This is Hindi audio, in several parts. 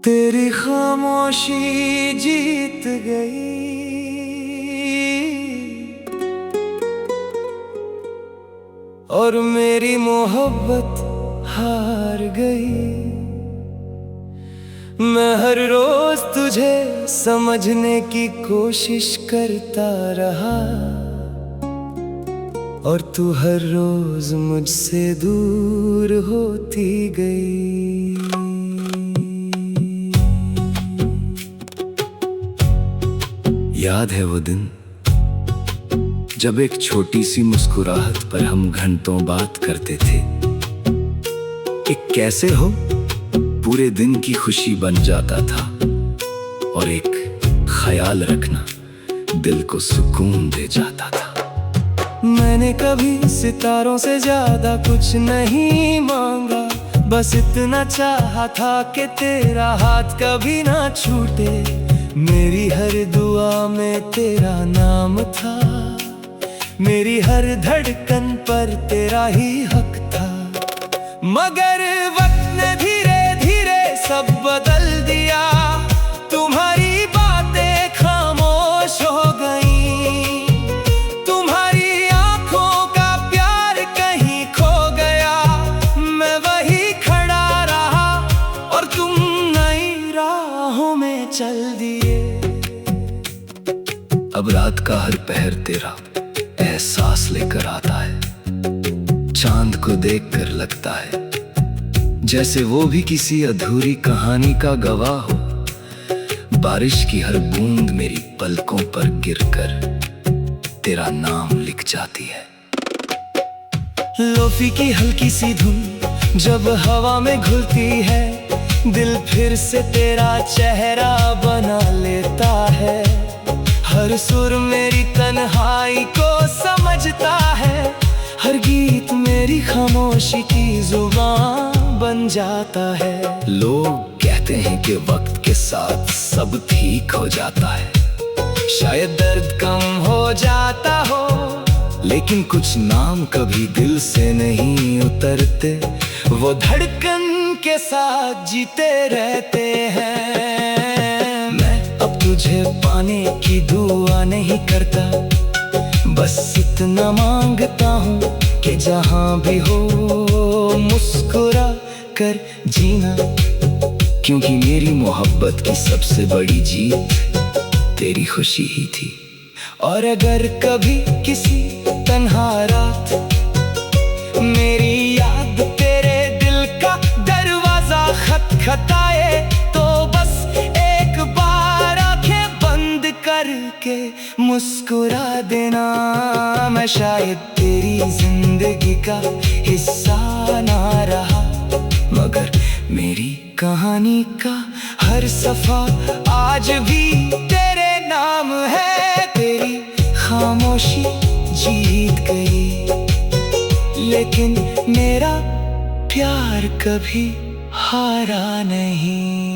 तेरी खामोशी जीत गई और मेरी मोहब्बत हार गई। मैं हर रोज तुझे समझने की कोशिश करता रहा और तू हर रोज मुझसे दूर होती गई। याद है वो दिन जब एक छोटी सी मुस्कुराहट पर हम घंटों बात करते थे। एक कैसे हो पूरे दिन की खुशी बन जाता था और एक ख्याल रखना दिल को सुकून दे जाता था। मैंने कभी सितारों से ज्यादा कुछ नहीं मांगा, बस इतना चाहा था कि तेरा हाथ कभी ना छूटे। मेरी हर दुआ में तेरा नाम था, मेरी हर धड़कन पर तेरा ही हक था। मगर वक्त ने धीरे धीरे सब बदल दिया, तुम्हारी बातें खामोश हो गईं, तुम्हारी आंखों का प्यार कहीं खो गया। मैं वही खड़ा रहा और तुम नई राहों में चल दिए। अब रात का हर पहर तेरा एहसास लेकर आता है, चांद को देखकर लगता है जैसे वो भी किसी अधूरी कहानी का गवाह हो। बारिश की हर बूंद मेरी पलकों पर गिरकर तेरा नाम लिख जाती है। लोफी की हल्की सी धुन जब हवा में घुलती है, दिल फिर से तेरा चेहरा बना लेता है। हर सुर मेरी तन्हाई को समझता है, हर गीत मेरी खामोशी की जुबान बन जाता है। लोग कहते हैं कि वक्त के साथ सब ठीक हो जाता है, शायद दर्द कम हो जाता हो, लेकिन कुछ नाम कभी दिल से नहीं उतरते। वो धड़कन के साथ जीते रहते हैं। मैं अब तुझे पाने की दुआ नहीं करता, बस इतना मांगता हूँ कि जहाँ भी हो मुस्कुरा कर जीना, क्योंकि मेरी मोहब्बत की सबसे बड़ी जीत तेरी खुशी ही थी। और अगर कभी किसी तन्हा रात मेरी याद तेरे दिल का दरवाजा खटखटाए, तो बस एक बार आंखें बंद करके मुस्कुरा देना। मैं शायद तेरी जिंदगी का हिस्सा ना रहा, मगर मेरी कहानी का हर सफा आज भी तेरे नाम है। तेरी खामोशी जीत गई, लेकिन मेरा प्यार कभी हारा नहीं।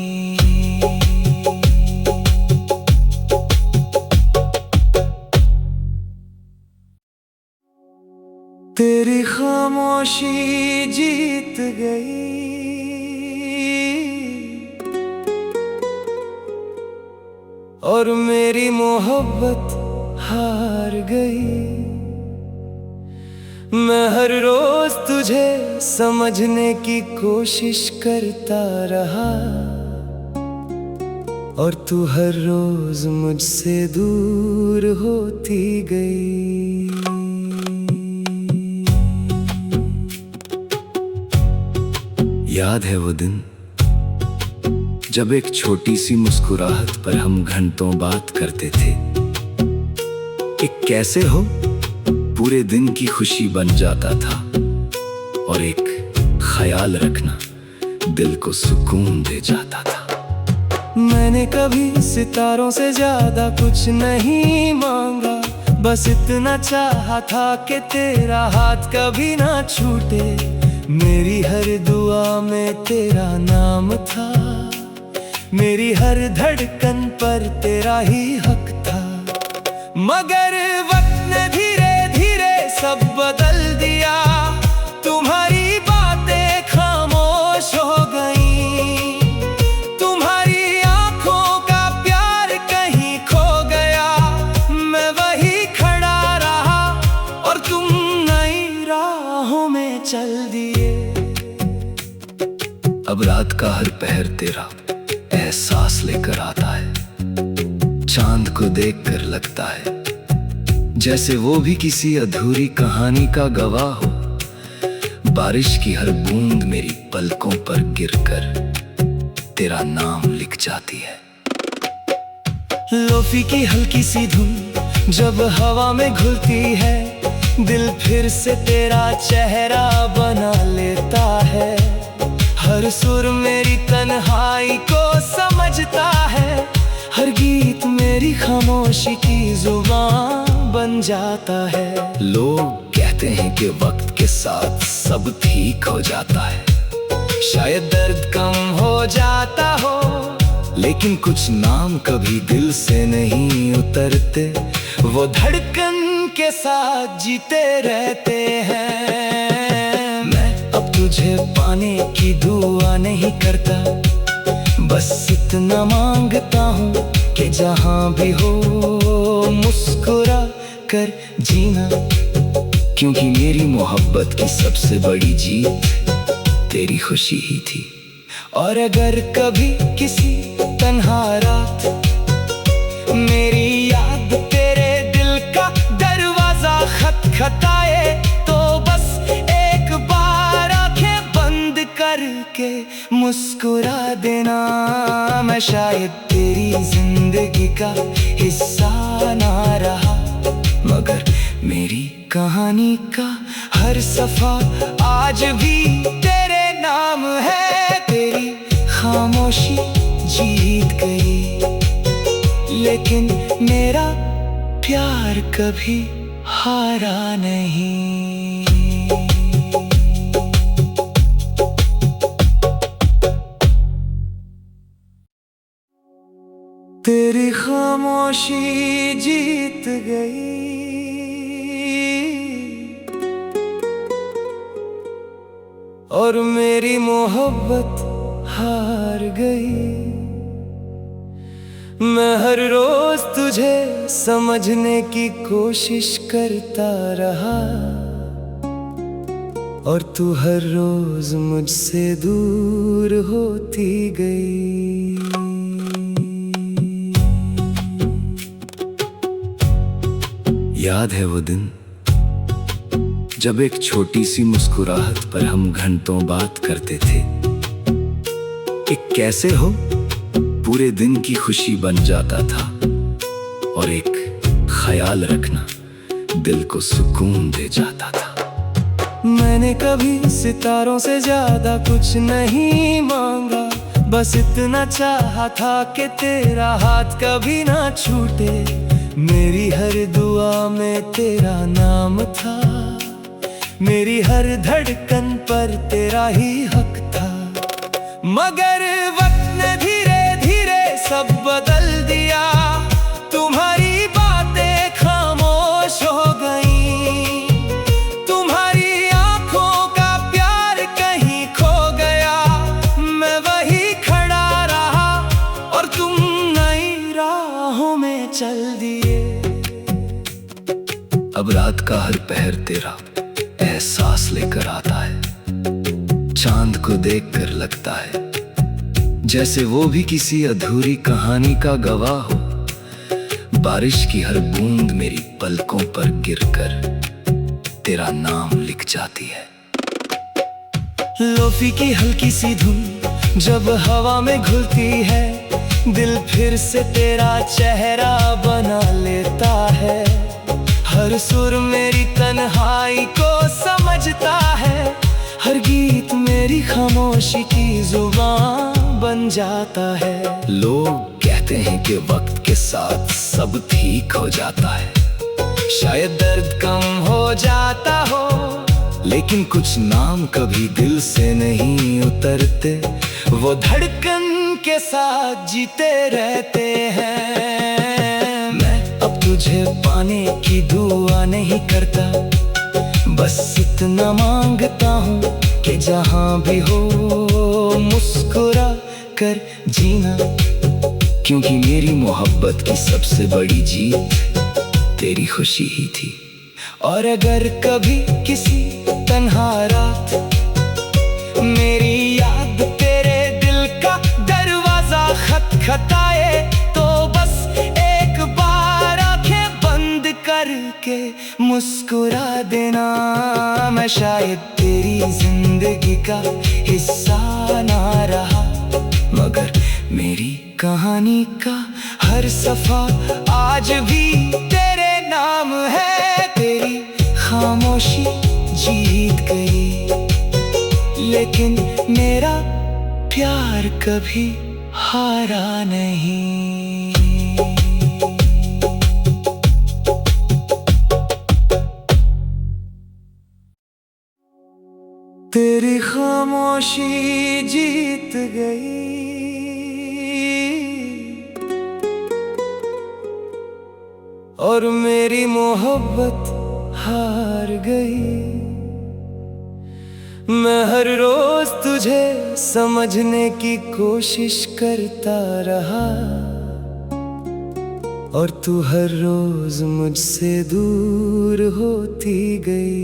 तेरी खामोशी जीत गई और मेरी मोहब्बत हार गई। मैं हर रोज तुझे समझने की कोशिश करता रहा और तू हर रोज मुझसे दूर होती गई। याद है वो दिन जब एक छोटी सी मुस्कुराहट पर हम घंटों बात करते थे। एक कैसे हो पूरे दिन की खुशी बन जाता था और एक ख्याल रखना दिल को सुकून दे जाता था। मैंने कभी सितारों से ज्यादा कुछ नहीं मांगा, बस इतना चाहा था कि तेरा हाथ कभी ना छूटे। मेरी हर दुआ में तेरा नाम था, मेरी हर धड़कन पर तेरा ही हक था। मगर वक्त ने धीरे धीरे सब बदल दिया, तुम्हारी बातें खामोश हो गईं, तुम्हारी अब रात का हर पहर तेरा एहसास लेकर आता है। चांद को देखकर लगता है जैसे वो भी किसी अधूरी कहानी का गवाह हो। बारिश की हर बूंद मेरी पलकों पर गिरकर तेरा नाम लिख जाती है। लोफी की हल्की सी धुन जब हवा में घुलती है, दिल फिर से तेरा चेहरा बना लेता है। हर सुर मेरी तन्हाई को समझता है, हर गीत मेरी खामोशी की जुबान बन जाता है। लोग कहते हैं कि वक्त के साथ सब ठीक हो जाता है, शायद दर्द कम हो जाता हो, लेकिन कुछ नाम कभी दिल से नहीं उतरते। वो धड़कन के साथ जीते रहते हैं। मैं अब तुझे पाने की दुआ नहीं करता, बस इतना मांगता हूँ कि जहाँ भी हो मुस्कुरा कर जीना। क्योंकि मेरी मोहब्बत की सबसे बड़ी जीत तेरी खुशी ही थी। और अगर कभी किसी तन्हा रात मेरी याद तेरे दिल का दरवाजा खटखटाए, तो बस एक बार आंखें बंद करके मुस्कुरा देना। मैं शायद तेरी जिंदगी का हिस्सा ना रहा, मगर मेरी कहानी का हर सफा आज भी तेरे नाम है। तेरी खामोशी जीत गई, लेकिन मेरा प्यार कभी हारा नहीं। तेरी खामोशी जीत गई, और मेरी मोहब्बत हार गई। मैं हर रोज तुझे समझने की कोशिश करता रहा, और तू हर रोज मुझसे दूर होती गई। याद है वो दिन जब एक छोटी सी मुस्कुराहट पर हम घंटों बात करते थे कि कैसे हो पूरे दिन की खुशी बन जाता था, और एक ख्याल रखना दिल को सुकून दे जाता था। मैंने कभी सितारों से ज्यादा कुछ नहीं मांगा, बस इतना चाहा था कि तेरा हाथ कभी ना छूटे। मेरी हर दुआ में तेरा नाम था, मेरी हर धड़कन पर तेरा ही हक था। मगर वक्त ने धीरे धीरे सब बदल दिया, तुम्हारी बातें खामोश हो गईं, तुम्हारी आंखों का प्यार कहीं खो गया। मैं वही खड़ा रहा और तुम नई राहों में चल दिए। अब रात का हर पहर तेरा एहसास लेकर आता है। चांद को देखकर लगता है जैसे वो भी किसी अधूरी कहानी का गवाह हो। बारिश की हर बूंद मेरी पलकों पर गिरकर तेरा नाम लिख जाती है। लोफी की हल्की सी धुन जब हवा में घुलती है, दिल फिर से तेरा चेहरा बना लेता है। हर सुर मेरी तन्हाई को समझता है, हर गीत मेरी खामोशी की जुबान बन जाता है। लोग कहते हैं कि वक्त के साथ सब ठीक हो जाता है, शायद दर्द कम हो जाता हो, लेकिन कुछ नाम कभी दिल से नहीं उतरते। वो धड़कन के साथ जीते रहते हैं। मैं अब तुझे पाने की दुआ नहीं करता, बस इतना मांगता हूँ कि जहाँ भी हो मुस्कुरा कर जीना। क्योंकि मेरी मोहब्बत की सबसे बड़ी जीत तेरी खुशी ही थी। और अगर कभी किसी तन्हा रात मेरी याद तेरे खटखटाए तो बस एक बार आंखें बंद करके मुस्कुरा देना। मैं शायद तेरी जिंदगी का हिस्सा ना रहा, मगर मेरी कहानी का हर सफा आज भी तेरे नाम है। तेरी खामोशी जीत गई, लेकिन मेरा प्यार कभी हारा नहीं। तेरी खामोशी जीत गई, और मेरी मोहब्बत हार गई। मैं हर रोज तुझे समझने की कोशिश करता रहा, और तू हर रोज मुझसे दूर होती गई।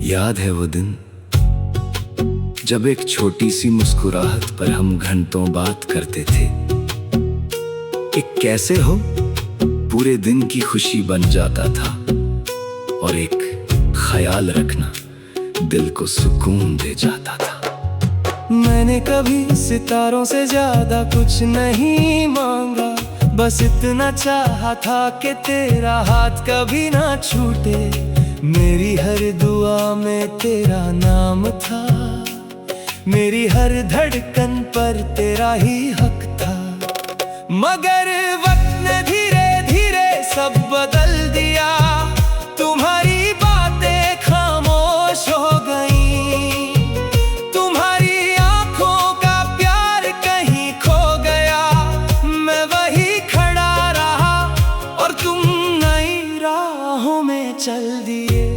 याद है वो दिन जब एक छोटी सी मुस्कुराहट पर हम घंटों बात करते थे। एक कैसे हो पूरे दिन की खुशी बन जाता था, और एक ख्याल रखना दिल को सुकून दे जाता था। मैंने कभी सितारों से ज्यादा कुछ नहीं मांगा, बस इतना चाहा था कि तेरा हाथ कभी ना छूटे। मेरी हर दुआ में तेरा नाम था, मेरी हर धड़कन पर तेरा ही हक था। मगर वक्त ने धीरे धीरे सब बदल दिया, तुम्हारी बातें खामोश हो गईं, तुम्हारी आंखों का प्यार कहीं खो गया। मैं वही खड़ा रहा और तुम नई राहों में चल दिए।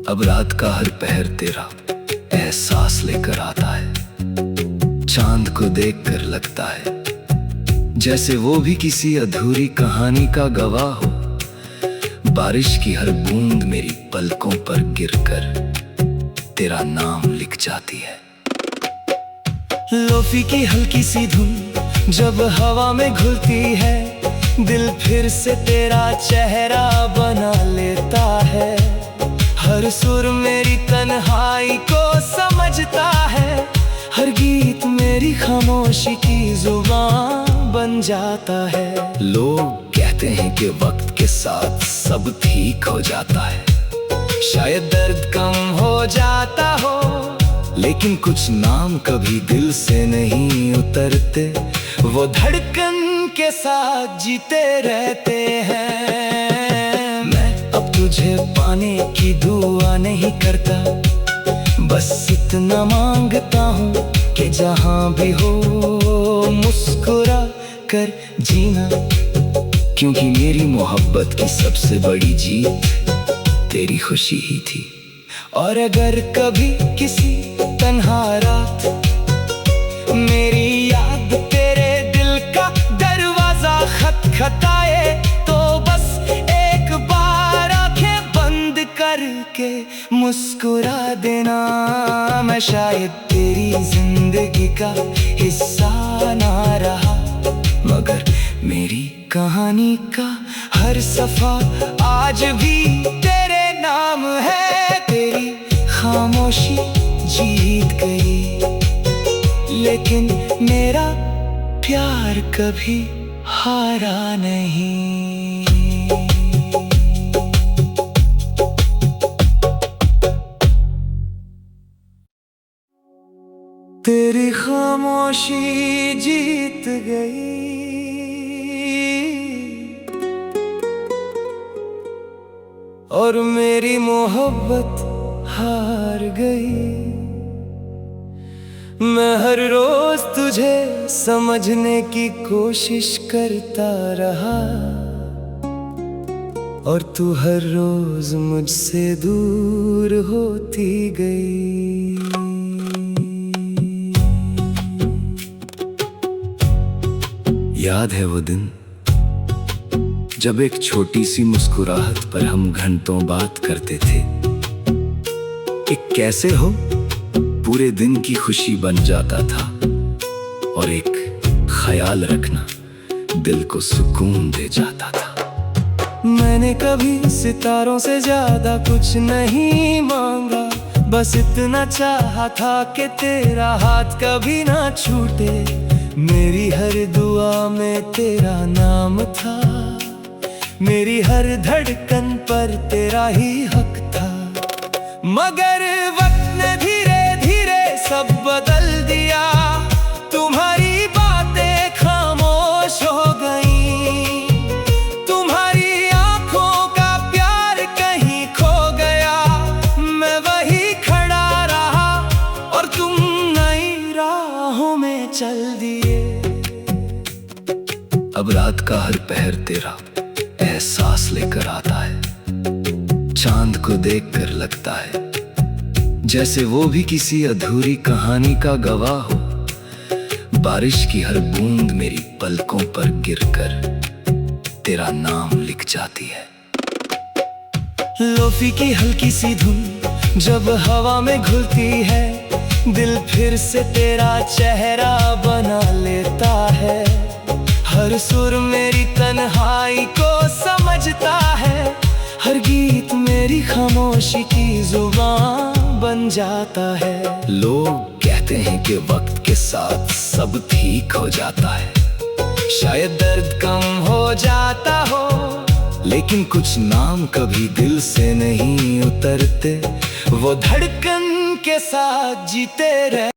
अब रात का हर पहर तेरा एहसास लेकर आता है, चांद को देखकर लगता है जैसे वो भी किसी अधूरी कहानी का गवाह हो। बारिश की हर बूंद मेरी पलकों पर गिरकर तेरा नाम लिख जाती है। लोफी की हल्की सी धुन जब हवा में घुलती है, दिल फिर से तेरा चेहरा बना लेता है। हर सुर मेरी तन्हाई को समझता है, हर गीत मेरी खामोशी की जुबान बन जाता है। लोग कहते हैं कि वक्त के साथ सब ठीक हो जाता है, शायद दर्द कम हो जाता हो, लेकिन कुछ नाम कभी दिल से नहीं उतरते। वो धड़कन के साथ जीते रहते हैं। मैं अब तुझे पाने की दुआ नहीं करता, बस इतना मांगता हूँ कि जहाँ भी हो मुस्कुरा कर जीना। क्योंकि मेरी मोहब्बत की सबसे बड़ी जीत तेरी खुशी ही थी। और अगर कभी किसी तन्हा रात मेरी याद तेरे दिल का दरवाजा खटखटाए, तो बस एक बार आंखें बंद करके मुस्कुरा देना। मैं शायद तेरी जिंदगी का हिस्सा ना रहा, मगर मेरी कहानी का हर सफा आज भी तेरे नाम है। तेरी खामोशी जीत गई, लेकिन मेरा प्यार कभी हारा नहीं। तेरी खामोशी जीत गई, और मेरी मोहब्बत हार गई। मैं हर रोज तुझे समझने की कोशिश करता रहा, और तू हर रोज मुझसे दूर होती गई। याद है वो दिन जब एक छोटी सी मुस्कुराहट पर हम घंटों बात करते थे। एक कैसे हो पूरे दिन की खुशी बन जाता था, और एक ख्याल रखना दिल को सुकून दे जाता था। मैंने कभी सितारों से ज्यादा कुछ नहीं मांगा, बस इतना चाहा था कि तेरा हाथ कभी ना छूटे। मेरी हर दुआ में तेरा नाम था, मेरी हर धड़कन पर तेरा ही हक था। मगर वक्त ने धीरे धीरे सब बदल दिया, तुम्हारी बातें खामोश हो गई, तुम्हारी आंखों का प्यार कहीं खो गया। मैं वही खड़ा रहा और तुम नई राहों में चल दिए। अब रात का हर पहर तेरा एहसास लेकर आता है, चांद को देखकर लगता है जैसे वो भी किसी अधूरी कहानी का गवाह हो। बारिश की हर बूंद मेरी पलकों पर गिरकर तेरा नाम लिख जाती है। लोफी की हल्की सी धुन जब हवा में घुलती है, दिल फिर से तेरा चेहरा बना लेता है। हर सुर मेरी तन्हाई को समझता है, हर गीत मेरी खामोशी की जुबान बन जाता है। लोग कहते हैं कि वक्त के साथ सब ठीक हो जाता है, शायद दर्द कम हो जाता हो, लेकिन कुछ नाम कभी दिल से नहीं उतरते, वो धड़कन के साथ जीते रहे।